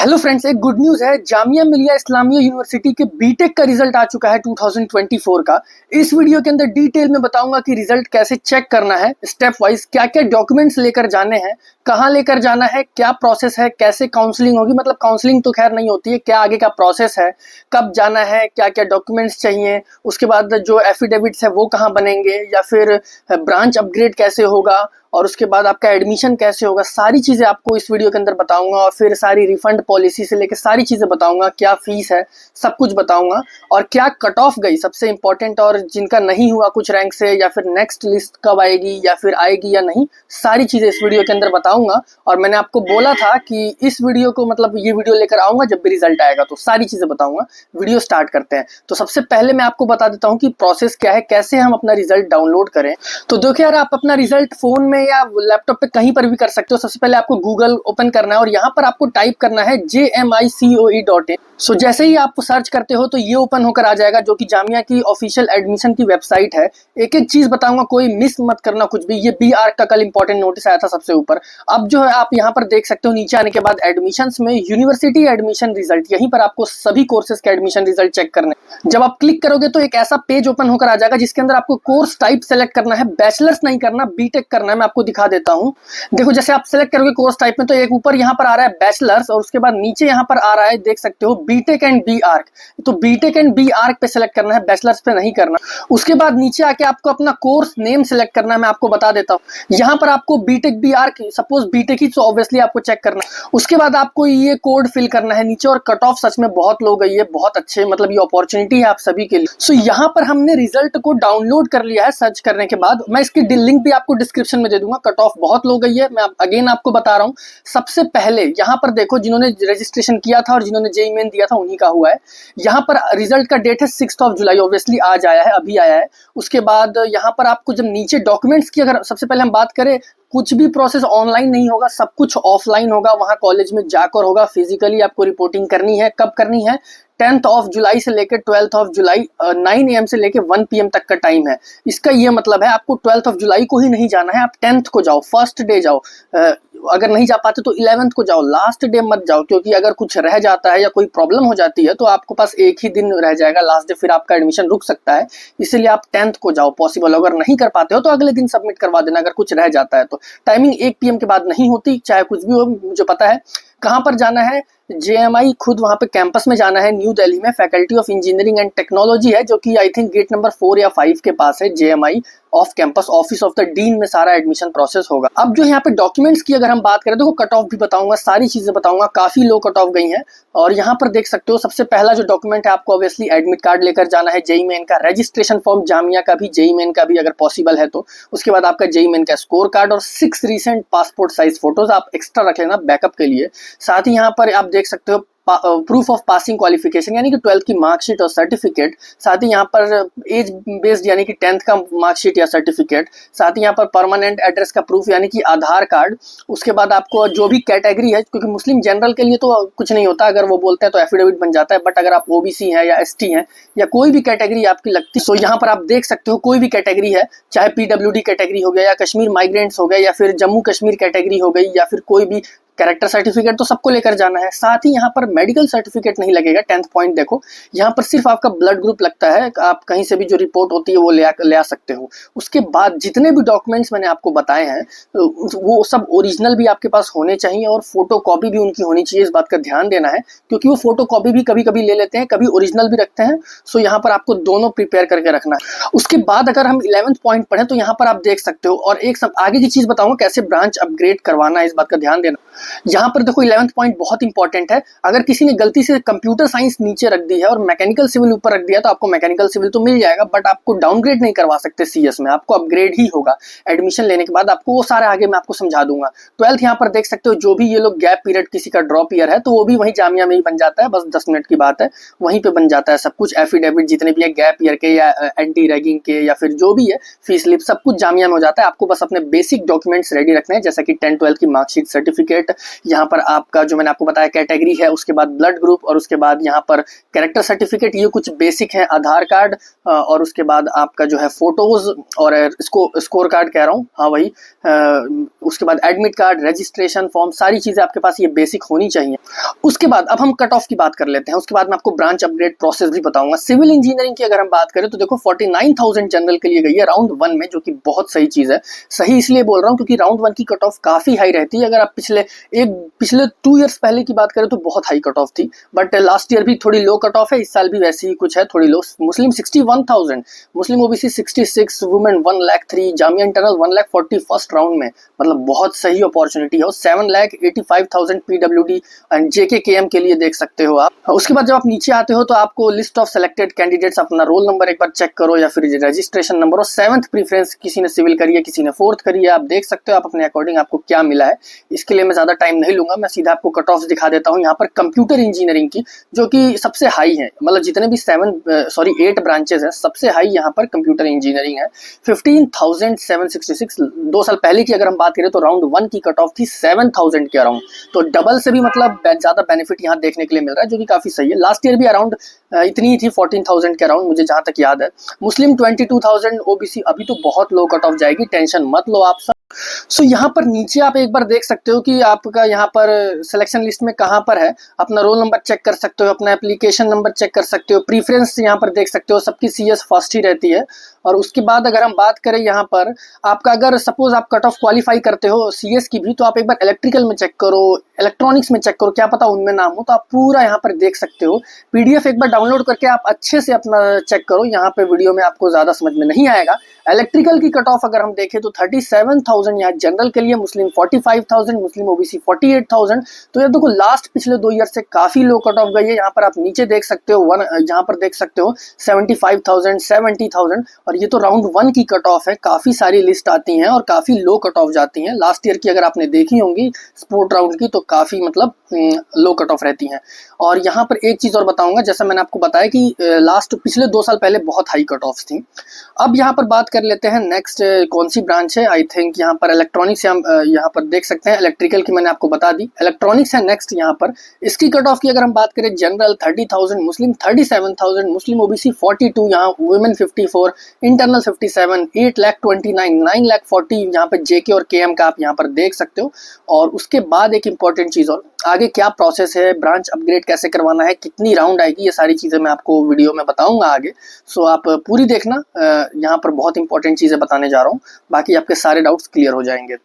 Hello friends, एक good news है। Jamia Millia Islamia university के बीटेक का रिजल्ट आ चुका है 2024 का। इस वीडियो के अंदर डिटेल में बताऊंगा कि रिजल्ट कैसे चेक करना है, स्टेप वाइज क्या क्या डॉक्यूमेंट्स लेकर जाने हैं, कहाँ लेकर जाना है, क्या प्रोसेस है, कैसे काउंसलिंग होगी। मतलब काउंसलिंग तो खैर नहीं होती है, क्या आगे का प्रोसेस है, कब जाना है, क्या क्या डॉक्यूमेंट्स चाहिए, उसके बाद जो एफिडेविट्स है वो कहाँ बनेंगे, या फिर ब्रांच अपग्रेड कैसे होगा, और उसके बाद आपका एडमिशन कैसे होगा। सारी चीज़ें आपको इस वीडियो के अंदर बताऊंगा, और फिर सारी रिफंड पॉलिसी से लेकर सारी चीज़ें बताऊंगा, क्या फीस है सब कुछ बताऊंगा, और क्या कट ऑफ गई सबसे इंपॉर्टेंट, और जिनका नहीं हुआ कुछ रैंक से, या फिर नेक्स्ट लिस्ट कब आएगी या फिर आएगी या नहीं, सारी चीज़ें इस वीडियो के अंदर बताऊंगा। और मैंने आपको बोला था कि इस वीडियो को मतलब ये वीडियो लेकर आऊंगा जब भी रिजल्ट आएगा, तो सारी चीज़ें बताऊंगा। वीडियो स्टार्ट करते हैं। तो सबसे पहले मैं आपको बता देता हूँ कि प्रोसेस क्या है, कैसे हम अपना रिजल्ट डाउनलोड करें। तो देखिए यार, आप अपना रिजल्ट फोन में या लैपटॉप पे कहीं पर भी कर सकते हो। सबसे पहले आपको गूगल ओपन करना है और यहाँ पर आपको टाइप करना है jmicoe.in। सो जैसे ही आप सर्च करते हो तो ये ओपन होकर आ जाएगा, जो कि जामिया की ऑफिशियल एडमिशन की वेबसाइट है। एक एक चीज बताऊंगा, कोई मिस मत करना कुछ भी। ये बी आर्क का कल इंपॉर्टेंट नोटिस आया था सबसे ऊपर। अब जो है आप यहाँ पर देख सकते हो, नीचे आने के बाद एडमिशंस में यूनिवर्सिटी एडमिशन रिजल्ट, यहीं पर आपको सभी कोर्सेज के एडमिशन रिजल्ट चेक करने। जब आप क्लिक करोगे तो एक ऐसा पेज ओपन होकर आ जाएगा जिसके अंदर आपको कोर्स टाइप सेलेक्ट करना है। बैचलर्स नहीं करना, बीटेक करना है। मैं आपको दिखा देता हूँ। देखो, जैसे आप सेलेक्ट करोगे कोर्स टाइप में तो एक ऊपर यहाँ पर आ रहा है बैचलर्स, और उसके बाद नीचे यहाँ पर आ रहा है, देख सकते हो, बीटेक एंड बी आर्क। तो बीटेक एंड बी आर्क पे सेलेक्ट करना है, बैचलर्स पे नहीं करना। उसके बाद नीचे आके आपको अपना कोर्स नेम सेलेक्ट करना है। मैं आपको बता देता हूँ, यहाँ पर आपको B Tech B Arch, suppose B Tech ही तो ऑब्वियसली आपको चेक करना है। उसके बाद आपको ये कोड फिल करना है नीचे, और कट ऑफ सच में बहुत लो गई है, बहुत अच्छे, मतलब ये अपॉर्चुनिटी है आप सभी के लिए। सो यहाँ पर हमने रिजल्ट को डाउनलोड कर लिया है सर्च करने के बाद। मैं इसकी लिंक भी आपको डिस्क्रिप्शन में दे दूंगा। कट ऑफ बहुत लो गई है, मैं अगेन आपको बता रहा हूँ। सबसे पहले यहाँ पर देखो, जिन्होंने रजिस्ट्रेशन किया था और जिन्होंने जेईई मेन दिया था उन्हीं का हुआ है। यहाँ पर रिजल्ट का डेट है 6 जुलाई, ऑब्वियसली आज आया है, अभी आया है। उसके बाद यहाँ पर आपको जब नीचे डॉक्यूमेंट्स की अगर सबसे पहले हम बात करें, कुछ भी प्रोसेस ऑनलाइन नहीं होगा, सब कुछ ऑफलाइन होगा। वहां कॉलेज में जाकर होगा, फिजिकली आपको रिपोर्टिंग करनी है। कब करनी है? 10 जुलाई से लेकर 12 जुलाई 9 AM से लेकर 1 PM तक का टाइम है। इसका ये मतलब है आपको 12 जुलाई को ही नहीं जाना है, आप 10th को जाओ, फर्स्ट डे जाओ। अगर नहीं जा पाते तो 11th को जाओ, लास्ट डे मत जाओ, क्योंकि अगर कुछ रह जाता है या कोई प्रॉब्लम हो जाती है तो आपके पास एक ही दिन रह जाएगा लास्ट डे, फिर आपका एडमिशन रुक सकता है। इसीलिए आप 10th को जाओ पॉसिबल। अगर नहीं कर पाते हो तो अगले दिन सबमिट करवा देना, अगर कुछ रह जाता है तो। टाइमिंग 1 PM के बाद नहीं होती, चाहे कुछ भी हो, मुझे पता है। कहाँ पर जाना है? JMI खुद वहाँ पे कैंपस में जाना है, न्यू दिल्ली में। Faculty of engineering and technology है, जो कि आई थिंक गेट नंबर 4 या 5 के पास है। JMI off campus, office of the dean में सारा एडमिशन प्रोसेस होगा। अब जो यहाँ पे डॉक्यूमेंट्स की अगर हम बात करें, देखो कट ऑफ भी बताऊंगा, सारी चीजें बताऊंगा। काफी लो कट ऑफ गई हैं। और यहाँ पर देख सकते हो, सबसे पहला जो डॉक्यूमेंट है, आपको ऑब्वियसली एडमिट कार्ड लेकर जाना है, जेईई मेन का रजिस्ट्रेशन फॉर्म, जामिया का भी, जेईई मेन का भी अगर पॉसिबल है तो। उसके बाद आपका जेईई मेन का स्कोर कार्ड और 6 रीसेंट पासपोर्ट साइज फोटोज आप एक्स्ट्रा रख लेना बैकअप के लिए। साथ ही यहाँ पर आप देख सकते हो प्रूफ ऑफ पासिंग क्वालिफिकेशन, यानी कि 12th की मार्कशीट और सर्टिफिकेट। साथ ही यहाँ पर एज बेस्ड, यानी कि 10th का मार्कशीट या सर्टिफिकेट। साथ ही यहाँ पर परमानेंट एड्रेस का प्रूफ, यानी कि आधार कार्ड। उसके बाद आपको जो भी कैटेगरी है, क्योंकि मुस्लिम जनरल के लिए तो कुछ नहीं होता, अगर वो बोलते हैं तो एफिडेविट बन जाता है, बट अगर आप ओबीसी है या एसटी है या कोई भी कैटेगरी आपकी लगती है, तो यहाँ पर आप देख सकते हो कोई भी कैटेगरी है, चाहे PWD कैटेगरी हो गया, या कश्मीर माइग्रेंट्स हो गए, या फिर जम्मू कश्मीर कैटेगरी हो गई, या फिर कोई भी कैरेक्टर सर्टिफिकेट, तो सबको लेकर जाना है। साथ ही यहाँ पर मेडिकल सर्टिफिकेट नहीं लगेगा। 10th पॉइंट देखो, यहाँ पर सिर्फ आपका ब्लड ग्रुप लगता है। आप कहीं से भी जो रिपोर्ट होती है वो ले आ सकते हो। उसके बाद जितने भी डॉक्यूमेंट्स मैंने आपको बताए हैं, वो सब ओरिजिनल भी आपके पास होने चाहिए, और फोटो कॉपी भी उनकी होनी चाहिए। इस बात का ध्यान देना है, क्योंकि वो फोटो कॉपी भी कभी कभी ले लेते हैं, कभी ओरिजिनल भी रखते हैं। सो यहाँ पर आपको दोनों प्रिपेयर करके रखना है। उसके बाद अगर हम 11th पॉइंट पढ़े तो यहाँ पर आप देख सकते हो, और एक सब आगे की चीज बताऊंगा कैसे ब्रांच अपग्रेड करवाना है, इस बात का ध्यान देना। यहाँ पर देखो 11th पॉइंट बहुत इंपॉर्टेंट है। अगर किसी ने गलती से कंप्यूटर साइंस नीचे रख दी है और मैकेनिकल सिविल ऊपर रख दिया, तो आपको मैकेनिकल सिविल तो मिल जाएगा, बट आपको डाउनग्रेड नहीं करवा सकते CS में, आपको अपग्रेड ही होगा। एडमिशन लेने के बाद आपको वो सारे आगे मैं आपको समझा दूंगा। 12th यहाँ पर देख सकते हो, जो भी ये लोग गैप पीरियड, किसी का ड्रॉप ईयर है, तो वो भी वही जामिया में ही बन जाता है। बस 10 मिनट की बात है, वहीं पे बन जाता है सब कुछ। एफिडेविट जितने भी है गैप ईयर के या एंटी रैगिंग के, या फिर जो भी है फीस स्लिप, सब कुछ जामिया में हो जाता है। आपको बस अपने बेसिक डॉक्यूमेंट्स रेडी रखने हैं, जैसा कि 10th 12th की मार्कशीट, सर्टिफिकेट, यहाँ पर आपका जो मैंने आपको बताया कैटेगरी है, उसके बाद ब्लड ग्रुप, और उसके बाद यहाँ पर कैरेक्टर सर्टिफिकेट, ये कुछ बेसिक है, आधार कार्ड, और उसके बाद आपका जो है फोटोज और इसको स्कोर कार्ड कह रहा हूँ, हाँ वही, उसके बाद एडमिट कार्ड, रजिस्ट्रेशन फॉर्म, सारी चीजें आपके पास ये बेसिक होनी चाहिए। उसके बाद अब हम कट ऑफ की बात कर लेते हैं, उसके बाद मैं आपको ब्रांच अपग्रेड प्रोसेस भी बताऊंगा। सिविल इंजीनियरिंग की अगर हम बात करें तो देखो 49,000 जनरल के लिए गई है राउंड 1 में, जो कि बहुत सही चीज है। सही इसलिए बोल रहा हूँ क्योंकि राउंड 1 की कट ऑफ काफी हाई रहती है। अगर आप पिछले 2 इयर्स पहले की बात करें तो बहुत हाई कट ऑफ थी, बट लास्ट ईयर भी थोड़ी लो कट ऑफ है, इस साल भी वैसी ही कुछ है, थोड़ी low. Muslim 61,000, Muslim OBC 66, women 1,03,000, Jamia internal 1,40,000 first round में, मतलब बहुत सही अपॉर्चुनिटी है। 7,85,000 पीडब्ल्यूडी एंड जेके केएम के लिए देख सकते हो आप। उसके बाद जब आप नीचे आते हो तो आपको लिस्ट ऑफ सेलेक्टेड कैंडिडेट्स, अपना रोल नंबर एक बार चेक करो या फिर रजिस्ट्रेशन नंबर, और 7th प्रीफरेंस किसी ने सिविल करी है, किसी ने 4th करी है, आप देख सकते हो आप अपने अकॉर्डिंग आपको क्या मिला है। इसके लिए मैं ज्यादा टाइम नहीं लूंगा, मैं सीधा आपको कट ऑफ दिखा देता हूँ। यहाँ पर कंप्यूटर इंजीनियरिंग की जो कि सबसे हाई है, मतलब जितने भी 8 ब्रांचेस हैं सबसे हाई यहाँ पर कंप्यूटर इंजीनियरिंग है, 15,766। 2 साल पहले की अगर हम बात करें तो राउंड 1 की कट ऑफ थी 7,000 के अराउंड, तो डबल से भी मतलब ज्यादा बेनिफिट यहाँ देखने के लिए मिल रहा है, जो कि काफी सही है। लास्ट ईयर भी अराउंड इतनी ही थी, 14,000 के अराउंड, मुझे जहां तक याद है। मुस्लिम 22,000, ओबीसी अभी तो बहुत लो कट ऑफ जाएगी, टेंशन मत लो आप सब। सो यहाँ पर नीचे आप एक बार देख सकते हो कि आपका यहाँ पर सिलेक्शन लिस्ट में कहाँ पर है, अपना रोल नंबर चेक कर सकते हो, अपना एप्लीकेशन नंबर चेक कर सकते हो, प्रीफरेंस यहाँ पर देख सकते हो, सबकी सीएस फर्स्ट ही रहती है। और उसके बाद अगर हम बात करें यहाँ पर आपका, अगर सपोज आप कट ऑफ क्वालिफाई करते हो सीएस की भी, तो आप एक बार इलेक्ट्रिकल में चेक करो, इलेक्ट्रॉनिक्स में चेक करो, क्या पता उनमें नाम हो, तो आप पूरा यहाँ पर देख सकते हो। पीडीएफ एक बार डाउनलोड करके आप अच्छे से अपना चेक करो, यहाँ पे वीडियो में आपको ज्यादा समझ में नहीं आएगा। इलेक्ट्रिकल की कट ऑफ अगर हम देखें तो 37,000 यहाँ जनरल के लिए, मुस्लिम 45,000, मुस्लिम ओबीसी 48,000। तो ये देखो लास्ट पिछले 2 ईयर से काफी लो कट ऑफ गई है। यहाँ पर आप नीचे देख सकते हो यहाँ पर देख सकते हो 75,000, 70,000, और ये तो राउंड 1 की कट ऑफ है। काफी सारी लिस्ट आती हैं और काफी लो कट ऑफ जाती हैं। लास्ट ईयर की अगर आपने देखी होंगी स्पोर्ट राउंड की, तो काफी मतलब लो कट ऑफ रहती हैं। और यहाँ पर एक चीज और बताऊंगा, जैसा मैंने आपको बताया कि पिछले 2 साल पहले बहुत हाई कट ऑफ थी। अब यहाँ पर बात कर लेते हैं नेक्स्ट कौन सी ब्रांच है। आई थिंक यहाँ पर इलेक्ट्रॉनिक्स, यहाँ पर देख सकते हैं, इलेक्ट्रिकल की मैंने आपको बता दी, इलेक्ट्रॉनिक्स है नेक्स्ट। यहाँ पर इसकी कट ऑफ की अगर हम बात करें, जनरल 30,000, मुस्लिम 37,000, मुस्लिम ओबीसी 42, यहाँ वुमेन 54, इंटरनल 57, 8,29,000, 9,40,000 यहाँ पे जेके और केएम का आप यहाँ पर देख सकते हो। और उसके बाद एक इंपॉर्टेंट चीज और, आगे क्या प्रोसेस है, ब्रांच अपग्रेड कैसे करवाना है, कितनी राउंड आएगी, ये सारी चीजें मैं आपको वीडियो में बताऊंगा आगे। सो आप पूरी देखना, यहाँ पर बहुत इंपॉर्टेंट चीजें बताने जा रहा हूँ, बाकी आपके सारे डाउट्स क्लियर हो जाएंगे।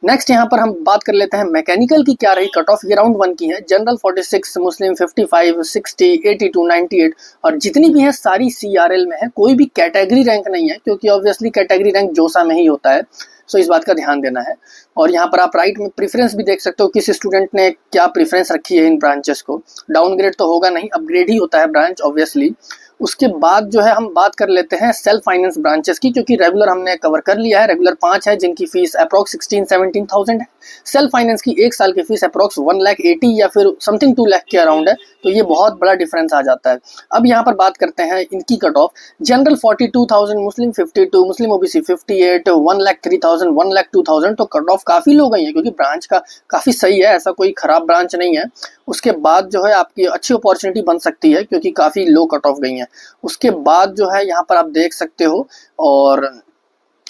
नेक्स्ट यहाँ पर हम बात कर लेते हैं मैकेनिकल की क्या रही कट ऑफ। ये राउंड 1 की है, जनरल 46, मुस्लिम 55, 60, 82, 98, और जितनी भी है सारी सीआरएल में है, कोई भी कैटेगरी रैंक नहीं है, क्योंकि ऑब्वियसली कैटेगरी रैंक जोसा में ही होता है। सो इस बात का ध्यान देना है। और यहाँ पर आप राइट में प्रेफरेंस भी देख सकते हो, किस स्टूडेंट ने क्या प्रेफरेंस रखी है इन ब्रांचेस को। डाउनग्रेड तो होगा नहीं, अपग्रेड ही होता है ब्रांच ऑब्वियसली। उसके बाद जो है हम बात कर लेते हैं सेल्फ फाइनेंस ब्रांचेस की, क्योंकि रेगुलर हमने कवर कर लिया है। रेगुलर 5 है जिनकी फीस अप्रॉक्स 16-17,000 है। सेल्फ फाइनेंस की 1 साल की फीस अप्रॉक्स 1,80,000 या फिर समथिंग 2 लाख के अराउंड है, तो ये बहुत बड़ा डिफरेंस आ जाता है। अब यहाँ पर बात करते हैं इनकी कट ऑफ। जनरल 42,000, मुस्लिम 52, मुस्लिम ओबीसी 58, 1,03,000, 1,02,000, तो कट ऑफ काफी लो गई है, क्योंकि ब्रांच का काफी सही है, ऐसा कोई खराब ब्रांच नहीं है। उसके बाद जो है आपकी अच्छी अपॉर्चुनिटी बन सकती है, क्योंकि काफी लो कट ऑफ गई है। उसके बाद जो है यहाँ पर आप देख सकते हो, और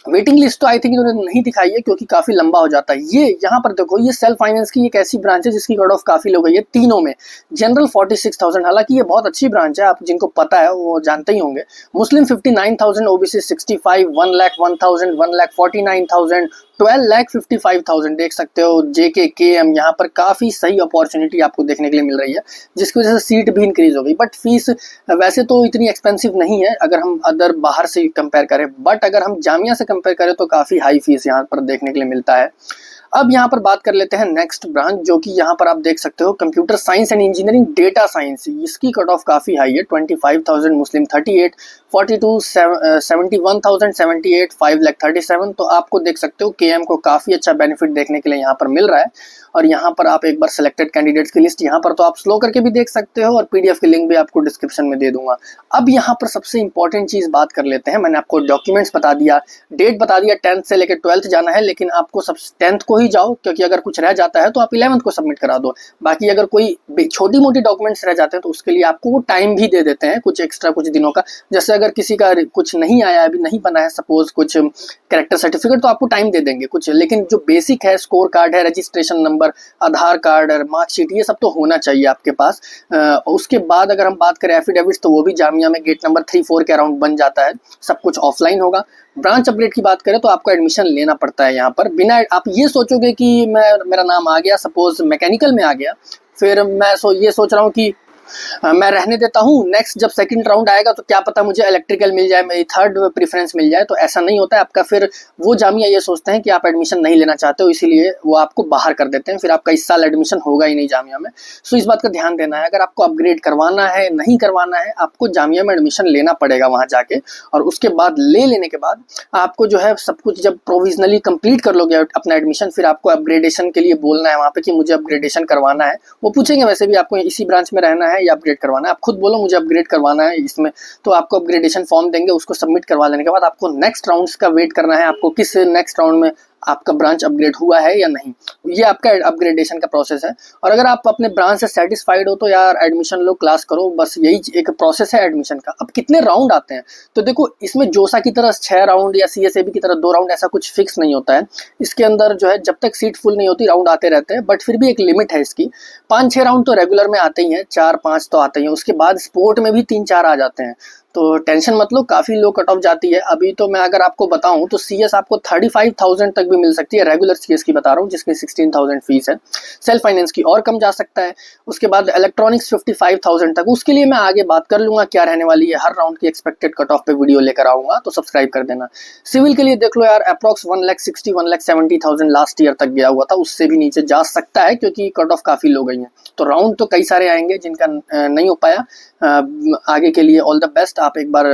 वेटिंग लिस्ट तो आई थिंक इन्होंने नहीं दिखाई है, क्योंकि काफी लंबा हो जाता है। ये यहाँ पर देखो, ये सेल्फ फाइनेंस की एक ऐसी ब्रांच है जिसकी कट ऑफ काफी लो गई है तीनों में। जनरल 46,000, हालांकि ये बहुत अच्छी ब्रांच है, आप जिनको पता है वो जानते ही होंगे। मुस्लिम 59,000, ओबीसी 65, 1,01,000, 1,49,000, 12,55,000 देख सकते हो। जेके केएम, यहाँ पर काफी सही अपॉर्चुनिटी आपको देखने के लिए मिल रही है, जिसकी वजह से सीट भी इंक्रीज हो गई। बट फीस वैसे तो इतनी एक्सपेंसिव नहीं है अगर हम अदर बाहर से कंपेयर करें, बट अगर हम जामिया से कंपेयर करें तो काफी हाई फीस यहाँ पर देखने के लिए मिलता है। अब यहाँ पर बात कर लेते हैं नेक्स्ट ब्रांच, जो कि यहाँ पर आप देख सकते हो computer science and engineering data science. इसकी कट ऑफ काफी हाई है, 25,000, मुस्लिम 38, 42, 71,000, 78, 5,37,000। तो आपको देख सकते हो केएम को काफी अच्छा बेनिफिट देखने के लिए यहाँ पर मिल रहा है। और यहाँ पर आप एक बार सिलेक्टेड कैंडिडेट्स की लिस्ट यहाँ पर तो आप स्लो करके भी देख सकते हो और पीडीएफ की लिंक भी आपको डिस्क्रिप्शन में दे दूंगा। अब यहाँ पर सबसे इंपॉर्टेंट चीज बात कर लेते हैं। मैंने आपको डॉक्यूमेंट्स बता दिया, डेट बता दिया, 10th से लेकर 12th जाना है, लेकिन आपको सब 10th को ही जाओ, क्योंकि अगर कुछ रह जाता है तो आप 11th को सबमिट करा दो। बाकी अगर कोई छोटी मोटी डॉक्यूमेंट्स रह जाते हैं तो उसके लिए आपको वो टाइम भी दे देते हैं, कुछ एक्स्ट्रा कुछ दिनों का। जैसे अगर किसी का कुछ नहीं आया, अभी नहीं बना है सपोज कुछ कैरेक्टर सर्टिफिकेट, तो आपको टाइम दे देंगे कुछ, लेकिन जो बेसिक है, स्कोर कार्ड है, रजिस्ट्रेशन नंबर, आधार कार्ड और मार्कशीट, ये सब तो होना चाहिए आपके पास। उसके बाद अगर हम बात करें एफिडेविट्स, तो वो भी जामिया में गेट नंबर 3-4 के अराउंड बन जाता है, सब कुछ ऑफलाइन होगा। ब्रांच अपडेट की बात करें तो आपको एडमिशन लेना पड़ता है यहाँ पर। बिना आप ये सोचोगे कि मेरा नाम आ गया, सपोज मैकेनिकल में आ गया, फिर मैं ये सोच रहा हूँ कि मैं रहने देता हूँ, नेक्स्ट जब सेकंड राउंड आएगा तो क्या पता मुझे इलेक्ट्रिकल मिल जाए, मेरी थर्ड प्रेफरेंस मिल जाए, तो ऐसा नहीं होता है आपका। फिर वो जामिया ये सोचते हैं कि आप एडमिशन नहीं लेना चाहते हो, इसीलिए वो आपको बाहर कर देते हैं, फिर आपका इस साल एडमिशन होगा ही नहीं जामिया में। सो इस बात का ध्यान देना है, अगर आपको अपग्रेड करवाना है, नहीं करवाना है, आपको जामिया में एडमिशन लेना पड़ेगा वहाँ जाके, और उसके बाद लेने के बाद आपको जो है सब कुछ जब प्रोविजनली कंप्लीट कर लोगे अपना एडमिशन, फिर आपको अपग्रेडेशन के लिए बोलना है वहाँ पे कि मुझे अपग्रेडेशन करवाना है। वो पूछेंगे वैसे भी आपको इसी ब्रांच में रहना है या अपग्रेड करवाना है, आप खुद बोलो मुझे अपग्रेड करवाना है इसमें, तो आपको अपग्रेडेशन फॉर्म देंगे, उसको सबमिट करवा लेने के बाद आपको नेक्स्ट राउंड्स का वेट करना है, आपको किस नेक्स्ट राउंड में आपका ब्रांच अपग्रेड हुआ है या नहीं। ये आपका अपग्रेडेशन का प्रोसेस है। और अगर आप अपने ब्रांच से सेटिस्फाइड हो तो यार एडमिशन लो, क्लास करो, बस यही एक प्रोसेस है एडमिशन का। अब कितने राउंड आते हैं तो देखो, इसमें जोसा की तरह 6 राउंड या सीएसएबी की तरह 2 राउंड ऐसा कुछ फिक्स नहीं होता है। इसके अंदर जो है जब तक सीट फुल नहीं होती राउंड आते रहते हैं, बट फिर भी एक लिमिट है इसकी। 5-6 राउंड तो रेगुलर में आते ही हैं, 4-5 तो आते ही हैं, उसके बाद स्पोर्ट में भी 3-4 आ जाते हैं। तो टेंशन मत लो, काफ़ी लो कट ऑफ जाती है। अभी तो मैं अगर आपको बताऊं तो सीएस आपको 35,000 तक भी मिल सकती है, रेगुलर सीएस की बता रहा हूँ, जिसकी 16,000 फीस है। सेल्फ फाइनेंस की और कम जा सकता है। उसके बाद इलेक्ट्रॉनिक्स 55,000 तक, उसके लिए मैं आगे बात कर लूँगा क्या रहने वाली है, हर राउंड की एक्सपेक्टेड कट ऑफ पे वीडियो लेकर आऊँगा, तो सब्सक्राइब कर देना। सिविल के लिए देख लो यार, अप्रॉक्स 1,60,000 1,70,000 लास्ट ईयर तक गया हुआ था, उससे भी नीचे जा सकता है क्योंकि कट ऑफ काफ़ी लो गई है। तो राउंड तो कई सारे आएंगे, जिनका नहीं हो पाया आगे के लिए ऑल द बेस्ट, आप एक बार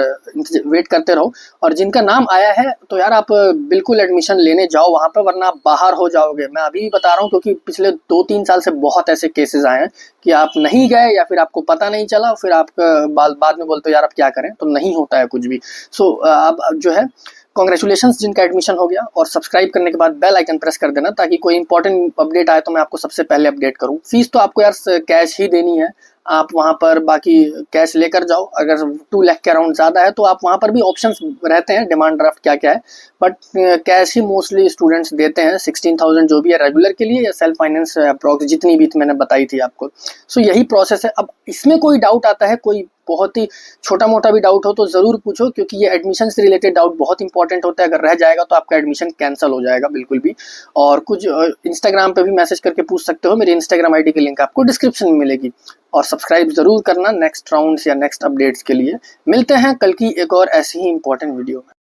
वेट करते रहो। और जिनका नाम आया है तो यार आप बिल्कुल एडमिशन लेने जाओ वहाँ पर, वरना आप बाहर हो जाओगे। मैं अभी भी बता रहा हूँ क्योंकि पिछले 2-3 साल से बहुत ऐसे केसेस आए हैं कि आप नहीं गए या फिर आपको पता नहीं चला, फिर आप बाद में बोलते हो यार अब क्या करें, तो नहीं होता है कुछ भी। सो अब जो है कॉन्ग्रेचुलेशंस जिनका एडमिशन हो गया, और सब्सक्राइब करने के बाद बेल आइकन प्रेस कर देना ताकि कोई इंपॉर्टेंट अपडेट आए तो मैं आपको सबसे पहले अपडेट करूं। फीस तो आपको यार कैश ही देनी है, आप वहां पर बाकी कैश लेकर जाओ। अगर 2 लाख के अराउंड ज़्यादा है तो आप वहां पर भी ऑप्शंस रहते हैं, डिमांड ड्राफ्ट क्या क्या है, but cash he mostly students देते हैं। 16,000 जो भी है रेगुलर के लिए, या सेल्फ फाइनेंस अप्रॉक्स जितनी भी मैंने बताई थी आपको। सो यही प्रोसेस है। अब इसमें कोई डाउट आता है, कोई बहुत ही छोटा मोटा भी डाउट हो तो ज़रूर पूछो, क्योंकि ये एडमिशन से रिलेटेड डाउट बहुत इंपॉर्टेंट होता है। अगर रह जाएगा तो आपका एडमिशन कैंसिल हो जाएगा बिल्कुल भी। और कुछ इंस्टाग्राम पे भी मैसेज करके पूछ सकते हो, मेरी इंस्टाग्राम आईडी की लिंक आपको डिस्क्रिप्शन में मिलेगी। और सब्सक्राइब ज़रूर करना नेक्स्ट राउंड्स या नेक्स्ट अपडेट्स के लिए। मिलते हैं कल की एक और ऐसी ही इंपॉर्टेंट वीडियो में।